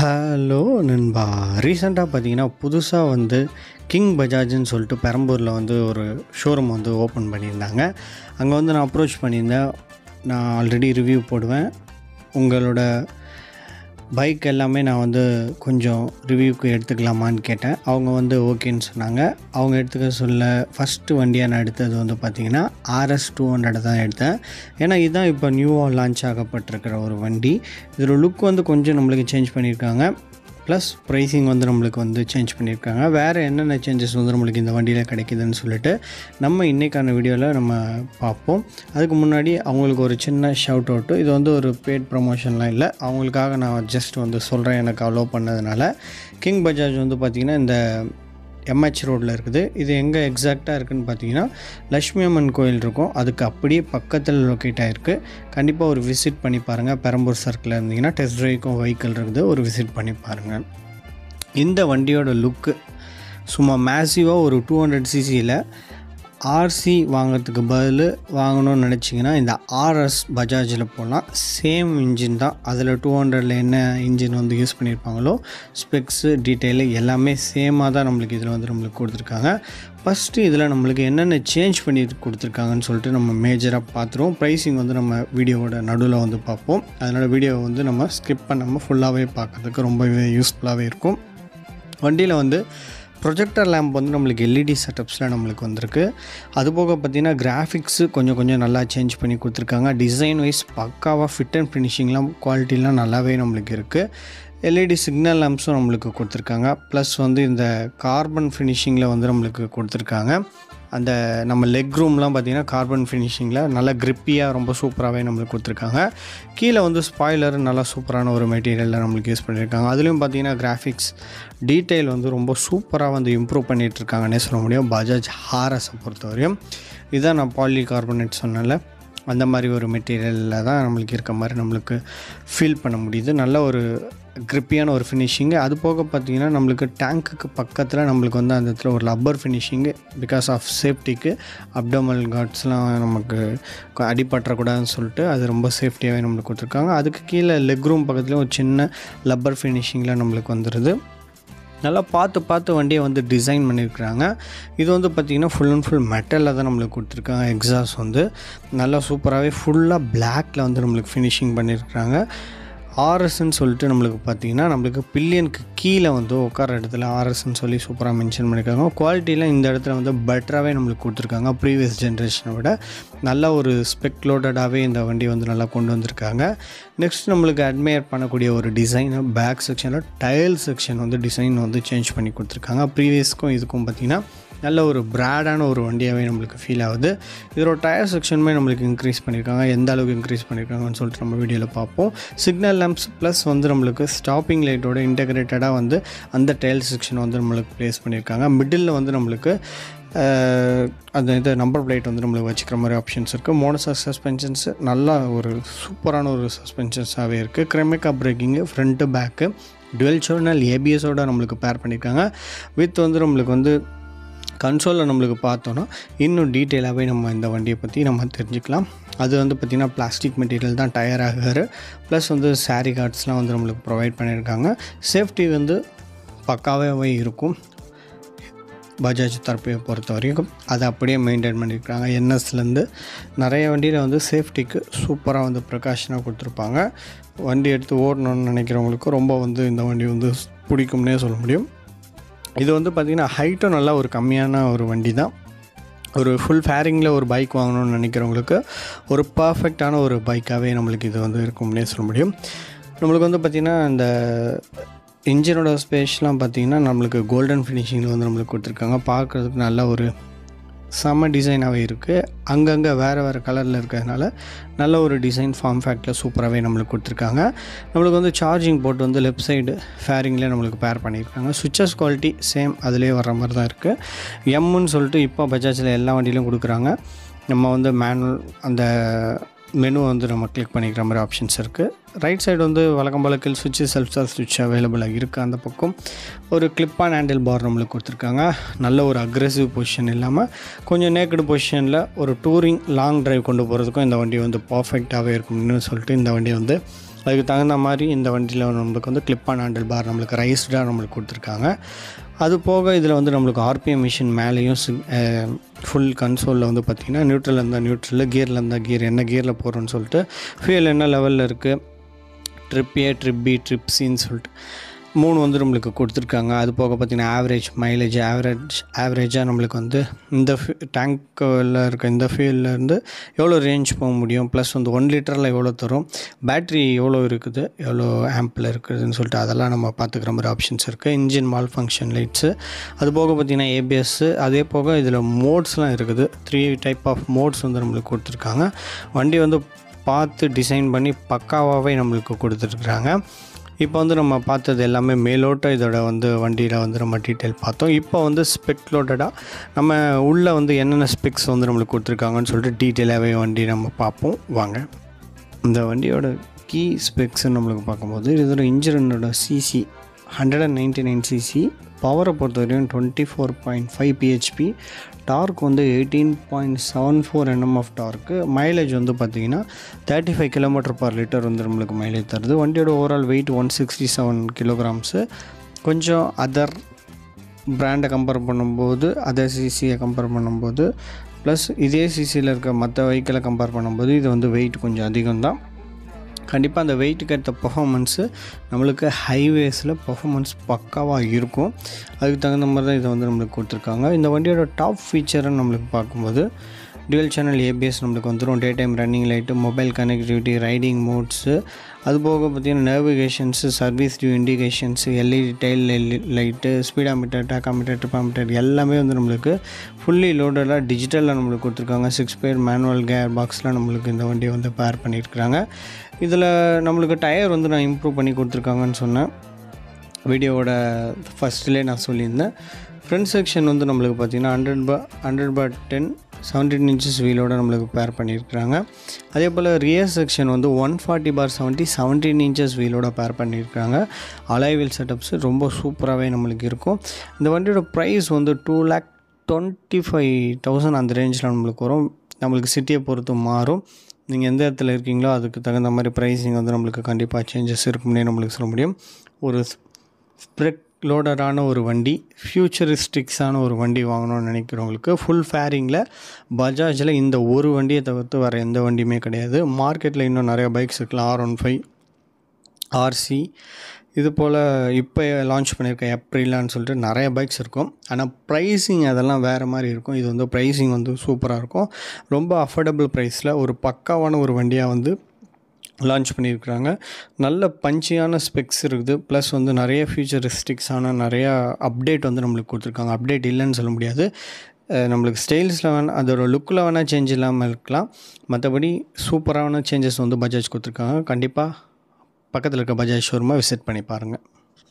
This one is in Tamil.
ஹலோ நண்பா. ரீசெண்டாக பார்த்தீங்கன்னா புதுசாக வந்து கிங் பஜாஜ்னு சொல்லிட்டு பெரம்பூரில் வந்து ஒரு ஷோரூம் வந்து ஓப்பன் பண்ணியிருந்தாங்க. அங்கே வந்து நான் அப்ரோச் பண்ணியிருந்தேன். நான் ஆல்ரெடி ரிவ்யூ போடுவேன். உங்களோட பைக் எல்லாமே நான் வந்து கொஞ்சம் ரிவ்யூக்கு எடுத்துக்கலாமான்னு கேட்டேன். அவங்க வந்து ஓகேன்னு சொன்னாங்க. அவங்க எடுத்துக்க சொல்ல ஃபஸ்ட்டு வண்டியாக நான் எடுத்தது வந்து பார்த்திங்கன்னா RS 200 தான் எடுத்தேன். ஏன்னா இதுதான் இப்போ நியூவாக லான்ச் ஆகப்பட்டிருக்கிற ஒரு வண்டி. இதோட லுக் வந்து கொஞ்சம் நம்மளுக்கு சேஞ்ச் பண்ணியிருக்காங்க. ப்ளஸ் ப்ரைஸிங் வந்து நம்மளுக்கு வந்து சேஞ்ச் பண்ணியிருக்காங்க. வேறு என்னென்ன சேஞ்சஸ் வந்து நம்மளுக்கு இந்த வண்டியில் கிடைக்குதுன்னு சொல்லிட்டு நம்ம இன்றைக்கான வீடியோவில் நம்ம பார்ப்போம். அதுக்கு முன்னாடி அவங்களுக்கு ஒரு சின்ன ஷவுட் அவுட்டு. இது வந்து ஒரு பெய்ட் ப்ரமோஷன்லாம் இல்லை, அவங்களுக்காக நான் ஜஸ்ட் வந்து சொல்கிறேன். எனக்கு அலோவ் பண்ணதுனால கிங் பஜாஜ் வந்து பார்த்திங்கன்னா இந்த MH ரோடில் இருக்குது. இது எங்கே எக்ஸாக்டாக இருக்குதுன்னு பார்த்தீங்கன்னா லட்சுமி அம்மன் கோயில் இருக்கும், அதுக்கு அப்படியே பக்கத்தில் லொக்கேட் ஆகிருக்கு. கண்டிப்பாக ஒரு விசிட் பண்ணி பாருங்கள். பெரம்பூர் சர்க்கிளில் இருந்தீங்கன்னா டெஸ்ட் ட்ரைவ்க்கும் வெஹிக்கிள் இருக்குது, ஒரு விசிட் பண்ணி பாருங்கள். இந்த வண்டியோட லுக்கு சும்மா மேசிவாக ஒரு 200cc RC வாங்கிறதுக்கு பதில் வாங்கணும்னு நினச்சிங்கன்னா இந்த RS பஜாஜில் போகலாம். சேம் இன்ஜின் தான். அதில் 200ல் என்ன இன்ஜின் வந்து யூஸ் பண்ணியிருப்பாங்களோ ஸ்பெக்ஸு டீட்டெயிலு எல்லாமே சேமாக தான் நம்மளுக்கு இதில் வந்து நம்மளுக்கு கொடுத்துருக்காங்க. ஃபஸ்ட்டு இதில் நம்மளுக்கு என்னென்ன சேஞ்ச் பண்ணி கொடுத்துருக்காங்கன்னு சொல்லிட்டு நம்ம மேஜராக பார்த்துருவோம். ப்ரைஸிங் வந்து நம்ம வீடியோவோட நடுவில் வந்து பார்ப்போம். அதனால் வீடியோவை வந்து நம்ம ஸ்கிப் பண்ணாமல் ஃபுல்லாகவே பார்க்குறதுக்கு ரொம்பவே யூஸ்ஃபுல்லாகவே இருக்கும். வண்டியில் வந்து ப்ரொஜெக்டர் லேம்ப் வந்து நம்மளுக்கு LED செட்டப்ஸில் நம்மளுக்கு வந்திருக்கு. அதுபோக பார்த்திங்கன்னா கிராஃபிக்ஸு கொஞ்சம் நல்லா சேஞ்ச் பண்ணி கொடுத்துருக்காங்க. டிசைன் வைஸ் பக்காவாக ஃபிட் அண்ட் ஃபினிஷிங்லாம் குவாலிட்டிலாம் நல்லாவே நம்மளுக்கு இருக்குது. LED சிக்னல் லேம்ப்ஸும் நம்மளுக்கு கொடுத்துருக்காங்க. ப்ளஸ் வந்து இந்த கார்பன் ஃபினிஷிங்கில் வந்து நம்மளுக்கு கொடுத்துருக்காங்க. அந்த நம்ம லெக் ரூம்லாம் பார்த்திங்கன்னா கார்பன் ஃபினிஷிங்கில் நல்லா கிரிப்பியாக ரொம்ப சூப்பராகவே நம்மளுக்கு கொடுத்துருக்காங்க. கீழே வந்து ஸ்பாய்லர் நல்லா சூப்பரான ஒரு மெட்டீரியலில் நம்மளுக்கு யூஸ் பண்ணியிருக்காங்க. அதுலேயும் பார்த்திங்கன்னா கிராஃபிக்ஸ் டீட்டெயில் வந்து ரொம்ப சூப்பராக வந்து இம்ப்ரூவ் பண்ணிகிட்ருக்காங்கன்னே சொல்ல முடியும் பஜாஜ் RSஐ பொறுத்தவரையும். இதுதான் நான் பாலி கார்பனேட் சொன்னேன்ல, அந்த மாதிரி ஒரு மெட்டீரியலில் தான் நம்மளுக்கு இருக்க மாதிரி நம்மளுக்கு ஃபீல் பண்ண முடியுது. நல்ல ஒரு கிரிப்பியான ஒரு ஃபினிஷிங்கு. அது போக பார்த்திங்கன்னா நம்மளுக்கு டேங்க்குக்கு பக்கத்தில் நம்மளுக்கு வந்து அந்த இடத்துல ஒரு லப்பர் ஃபினிஷிங்கு பிகாஸ் ஆஃப் சேஃப்டிக்கு. அப்டோமல் கார்ட்ஸ்லாம் நமக்கு அடிபட்டுறக்கூடாதுன்னு சொல்லிட்டு அது ரொம்ப சேஃப்டியாகவே நம்மளுக்கு கொடுத்துருக்காங்க. அதுக்கு கீழே லெக் ரூம் பக்கத்துலேயும் ஒரு சின்ன லப்பர் ஃபினிஷிங்கில் நம்மளுக்கு வந்துடுது. நல்லா பார்த்து வண்டியை வந்து டிசைன் பண்ணியிருக்கிறாங்க. இது வந்து பார்த்திங்கன்னா ஃபுல் அண்ட் ஃபுல் மெட்டலில் தான் நம்மளுக்கு கொடுத்துருக்காங்க. எக்ஸாஸ் வந்து நல்லா சூப்பராகவே ஃபுல்லாக பிளாக்கில் வந்து நம்மளுக்கு ஃபினிஷிங் பண்ணியிருக்கிறாங்க. RSன்னு சொல்லிட்டு நம்மளுக்கு பார்த்திங்கன்னா நம்மளுக்கு பில்லியனுக்கு கீழே வந்து உட்கார இடத்துல RSன்னு சொல்லி சூப்பராக மென்ஷன் பண்ணியிருக்காங்க. குவாலிட்டிலாம் இந்த இடத்துல வந்து பெட்டராகவே நம்மளுக்கு கொடுத்துருக்காங்க. ப்ரீவியஸ் ஜென்ரேஷனை விட நல்ல ஒரு ஸ்பெக் லோடடாகவே இந்த வண்டி வந்து நல்லா கொண்டு வந்திருக்காங்க. நெக்ஸ்ட் நம்மளுக்கு அட்மையர் பண்ணக்கூடிய ஒரு டிசைன் பேக் செக்ஷனில் டயல் செக்ஷன் வந்து டிசைன் வந்து சேஞ்ச் பண்ணி கொடுத்துருக்காங்க. ப்ரீவியஸ்க்கும் இதுக்கும் பார்த்திங்கன்னா நல்ல ஒரு பிராடான ஒரு வண்டியாகவே நம்மளுக்கு ஃபீல் ஆகுது. இதோட டயர் செக்ஷனுமே நம்மளுக்கு இன்க்ரீஸ் பண்ணியிருக்காங்க. எந்த அளவுக்கு இன்க்ரீஸ் பண்ணியிருக்காங்கன்னு சொல்லிட்டு நம்ம வீடியோவில் பார்ப்போம். சிக்னல் லேம்ப்ஸ் ப்ளஸ் வந்து நம்மளுக்கு ஸ்டாப்பிங் லைட்டோட இன்டெகிரேட்டடாக வந்து அந்த டயல் செக்ஷன் வந்து நம்மளுக்கு ப்ளேஸ் பண்ணியிருக்காங்க. மிடில் வந்து நம்மளுக்கு அந்த இது நம்பர் பிளேட் வந்து நம்மளுக்கு வச்சுக்கிற மாதிரி ஆப்ஷன்ஸ் இருக்குது. மோனோசாக் சஸ்பென்ஷன்ஸ் நல்லா ஒரு சூப்பரான ஒரு சஸ்பென்ஷன்ஸாகவே இருக்குது. கிரெமிக்கா braking front back dual channel ABSோட நம்மளுக்கு பேர் பண்ணியிருக்காங்க. வித் வந்து நம்மளுக்கு வந்து கன்சோலில் நம்மளுக்கு பார்த்தோன்னா இன்னும் டீட்டெயிலாகவே நம்ம இந்த வண்டியை பற்றி நம்ம தெரிஞ்சுக்கலாம். அது வந்து பார்த்திங்கன்னா பிளாஸ்டிக் மெட்டீரியல் தான் டயர் ஆகாரு. ப்ளஸ் வந்து சாரி கார்ட்ஸ்லாம் வந்து நம்மளுக்கு ப்ரொவைட் பண்ணியிருக்காங்க. சேஃப்டி வந்து பக்காவே இருக்கும் பஜாஜ் தரப்பை பொறுத்த வரைக்கும். அதை அப்படியே மெயின்டைன் பண்ணியிருக்காங்க. NSலேருந்து நிறைய வண்டியில் வந்து சேஃப்டிக்கு சூப்பராக வந்து ப்ரிகாஷனாக கொடுத்துருப்பாங்க. வண்டி எடுத்து ஓடணும்னு நினைக்கிறவங்களுக்கு ரொம்ப வந்து இந்த வண்டி வந்து பிடிக்கும்னே சொல்ல முடியும். இது வந்து பார்த்திங்கன்னா ஹைட்டும் நல்லா ஒரு கம்மியான ஒரு வண்டி தான். ஒரு ஃபுல் ஃபேரிங்கில் ஒரு பைக் வாங்கணும்னு நினைக்கிறவங்களுக்கு ஒரு பர்ஃபெக்டான ஒரு பைக்காகவே நம்மளுக்கு இது வந்து இருக்கும்னே சொல்ல முடியும். நம்மளுக்கு வந்து பார்த்திங்கன்னா இந்த இன்ஜினோட ஸ்பேஸ்லாம் பார்த்திங்கன்னா நம்மளுக்கு கோல்டன் ஃபினிஷிங்கில் வந்து நம்மளுக்கு கொடுத்துருக்காங்க. பார்க்குறதுக்கு நல்ல ஒரு செம்ம டிசைனாகவே இருக்குது. அங்கங்கே வேறு கலரில் இருக்கிறதுனால நல்ல ஒரு டிசைன் ஃபார்ம் ஃபேக்டில் சூப்பராகவே நம்மளுக்கு கொடுத்துருக்காங்க. நம்மளுக்கு வந்து சார்ஜிங் போர்ட் வந்து லெஃப்ட் சைடு ஃபேரிங்கில் நம்மளுக்கு பேர் பண்ணியிருக்காங்க. சுவிச்சஸ் குவாலிட்டி சேம் அதிலே வர்ற மாதிரி தான் இருக்குது. எம்முன்னு சொல்லிட்டு இப்போ பஜாஜில் எல்லா வண்டியிலும் கொடுக்குறாங்க. நம்ம வந்து மேனுவல் அந்த மெனு வந்து நம்ம கிளிக் பண்ணிக்கிற மாதிரி ஆப்ஷன்ஸ் இருக்குது. ரைட் சைடு வந்து வழக்கம் போல கில் சுவிட்சு செல்ஃப் ஸ்டார்ட் சுவிட்ச் அவைலபிளாக இருக்குது. அந்த பக்கம் ஒரு கிளிப்பான் ஹேண்டில் பார் நம்மளுக்கு கொடுத்துருக்காங்க. நல்ல ஒரு அக்ரெசிவ் பொசிஷன் இல்லாமல் கொஞ்சம் நேக்கடு பொசிஷனில் ஒரு டூரிங் லாங் டிரைவ் கொண்டு போகிறதுக்கும் இந்த வண்டி வந்து பர்ஃபெக்டாகவே இருக்கும்னு சொல்லிட்டு இந்த வண்டியை வந்து அதுக்கு தகுந்த மாதிரி இந்த வண்டியில் நம்மளுக்கு வந்து கிளிப் ஆன் ஹேண்டில் பார் நம்மளுக்கு ரைஸ்டாக நம்மளுக்கு கொடுத்துருக்காங்க. அது போக இதில் வந்து நம்மளுக்கு ஆர்பிஎம் மிஷின் மேலேயும் ஃபுல் கன்சோலில் வந்து பார்த்திங்கன்னா நியூட்ரல் இருந்தால் நியூட்ரல், கியரில் இருந்தால் கியர், என்ன கியரில் போகிறோன்னு சொல்லிட்டு, ஃபியூல் என்ன லெவலில் இருக்குது, trip A, trip B, trip சின்னு சொல்லிட்டு 3 வந்து நம்மளுக்கு கொடுத்துருக்காங்க. அது போக பார்த்திங்கன்னா ஆவரேஜ் மைலேஜ், ஆவரேஜாக நம்மளுக்கு வந்து இந்த டேங்க்கில் இருக்க இந்த ஃபியூல்லேருந்து எவ்வளோ ரேஞ்ச் போக முடியும், ப்ளஸ் வந்து 1 லிட்டரில் எவ்வளோ தரும், பேட்ரி எவ்வளோ இருக்குது, எவ்வளோ ஆம்பில் இருக்குதுன்னு சொல்லிட்டு அதெல்லாம் நம்ம பார்த்துக்கிற மாதிரி ஆப்ஷன்ஸ் இருக்குது. இன்ஜின் மால் ஃபங்க்ஷன் லைட்ஸு, அது போக பார்த்திங்கன்னா ஏபிஎஸ்ஸு, அதே போக இதில் மோட்ஸ்லாம் இருக்குது. 3 டைப் ஆஃப் மோட்ஸ் வந்து நம்மளுக்கு கொடுத்துருக்காங்க. வண்டி வந்து பார்த்து டிசைன் பண்ணி பக்காவாகவே நம்மளுக்கு கொடுத்துருக்குறாங்க. இப்போ வந்து நம்ம பார்த்தது எல்லாமே மேலோட்டம் இதோட வந்து வண்டியில் வந்து நம்ம டீட்டெயில் பார்த்தோம். இப்போ வந்து ஸ்பெக் லோடடாக நம்ம உள்ளே வந்து என்னென்ன ஸ்பெக்ஸ் வந்து நம்மளுக்கு கொடுத்துருக்காங்கன்னு சொல்லிட்டு டீட்டெயிலாகவே வண்டி நம்ம பார்ப்போம் வாங்க. இந்த வண்டியோட கீ ஸ்பெக்ஸ்ன்னு நம்மளுக்கு பார்க்கும்போது இதோட இன்ஜினோட சிசி 199 சிசி, பவரை பொறுத்த வரையும் 24.5 பிஹெச்பி, டார்க் வந்து 18.74 Nm ஆஃப் டார்க்கு, மைலேஜ் வந்து பார்த்திங்கன்னா 35 km/L வந்து நம்மளுக்கு மைலேஜ் தருது. வண்டியோட ஓவரால் வெயிட் 167 kilograms. கொஞ்சம் அதர் பிராண்டை கம்பேர் பண்ணும்போது, அதர் சிசியை கம்பேர் பண்ணும்போது, ப்ளஸ் இதே சிசியில் இருக்க மற்ற வெஹிக்கிளை கம்பேர் பண்ணும்போது இது வந்து வெயிட் கொஞ்சம் அதிகம்தான். கண்டிப்பாக அந்த வெயிட்டுக்கு ஏற்ற பர்ஃபார்மன்ஸு நம்மளுக்கு ஹைவேஸில் பர்ஃபார்மன்ஸ் பக்காவாக இருக்கும். அதுக்கு தகுந்த மாதிரி தான் இதை வந்து நம்மளுக்கு கொடுத்துருக்காங்க. இந்த வண்டியோட டாப் ஃபீச்சர்னு நம்மளுக்கு பார்க்கும்போது டுவெல் சேனல் ஏபிஎஸ் நம்மளுக்கு வந்துடும், day time running light, mobile connectivity, riding modes, அது போக பார்த்திங்கன்னா navigations, service due indications, LED tail light, speedometer, tachometer, tripmeter எல்லாமே வந்து நம்மளுக்கு ஃபுல்லி லோடடாக டிஜிட்டலில் நம்மளுக்கு கொடுத்துருக்காங்க. 6 ஸ்பீட் மேனுவல் கேர் பாக்ஸில் நம்மளுக்கு இந்த வண்டியை வந்து பேர் பண்ணியிருக்கிறாங்க. இதில் நம்மளுக்கு டயர் வந்து நான் இம்ப்ரூவ் பண்ணி கொடுத்துருக்காங்கன்னு சொன்னேன், வீடியோவோட ஃபஸ்ட்லேயே நான் சொல்லியிருந்தேன். ஃப்ரண்ட் செக்ஷன் வந்து நம்மளுக்கு பார்த்திங்கன்னா 100/10 17 inches வீலோடு நம்மளுக்கு பேர் பண்ணியிருக்கிறாங்க. அதே போல் ரியர் செக்ஷன் வந்து 140/70 17 inches வீலோட பேர் பண்ணியிருக்கிறாங்க. அலாய் வீல் செட்டப்ஸ் ரொம்ப சூப்பராகவே நம்மளுக்கு இருக்கும். இந்த வண்டியோட ப்ரைஸ் வந்து 2,25,000 அந்த ரேஞ்சில் நம்மளுக்கு வரும். நம்மளுக்கு சிட்டியை பொறுத்து மாறும். நீங்கள் எந்த இடத்துல இருக்கீங்களோ அதுக்கு தகுந்த மாதிரி ப்ரைஸிங் வந்து நம்மளுக்கு கண்டிப்பாக சேஞ்சஸ் இருக்கும்னே நம்மளுக்கு சொல்ல முடியும். ஒரு ஸ்ப்ரெக் லோடடான ஒரு வண்டி, ஃப்யூச்சரிஸ்டிக்ஸான ஒரு வண்டி வாங்கணும்னு நினைக்கிறவங்களுக்கு ஃபுல் ஃபேரிங்கில் பஜாஜில் இந்த ஒரு வண்டியை தவிர்த்து வேறு எந்த வண்டியுமே கிடையாது. மார்க்கெட்டில் இன்னும் நிறைய பைக்ஸ் இருக்குல்ல, R15, RC, இது போல் இப்போ லான்ச் பண்ணியிருக்க ஏப்ரிலான்னு சொல்லிட்டு நிறைய பைக்ஸ் இருக்கும். ஆனால் ப்ரைஸிங் அதெல்லாம் வேறு மாதிரி இருக்கும். இது வந்து ப்ரைஸிங் வந்து சூப்பராக இருக்கும். ரொம்ப அஃபோர்டபுள் ப்ரைஸில் ஒரு பக்காவான ஒரு வண்டியாக வந்து லான்ச் பண்ணியிருக்கிறாங்க. நல்ல பஞ்சியான ஸ்பெக்ஸ் இருக்குது, ப்ளஸ் வந்து நிறைய ஃபியூச்சரிஸ்டிக்ஸான நிறையா அப்டேட் வந்து நம்மளுக்கு கொடுத்துருக்காங்க. அப்டேட் இல்லைன்னு சொல்ல முடியாது, நம்மளுக்கு ஸ்டைல்ஸில் வேணால் அதோட லுக்கில் வேணால் சேஞ்ச் இல்லாமல் இருக்கலாம். மற்றபடி சூப்பரான சேஞ்சஸ் வந்து பஜாஜ் கொடுத்துருக்காங்க. கண்டிப்பாக பக்கத்தில் இருக்க பஜாஜ் ஷோரூமை விசிட் பண்ணி பாருங்கள்.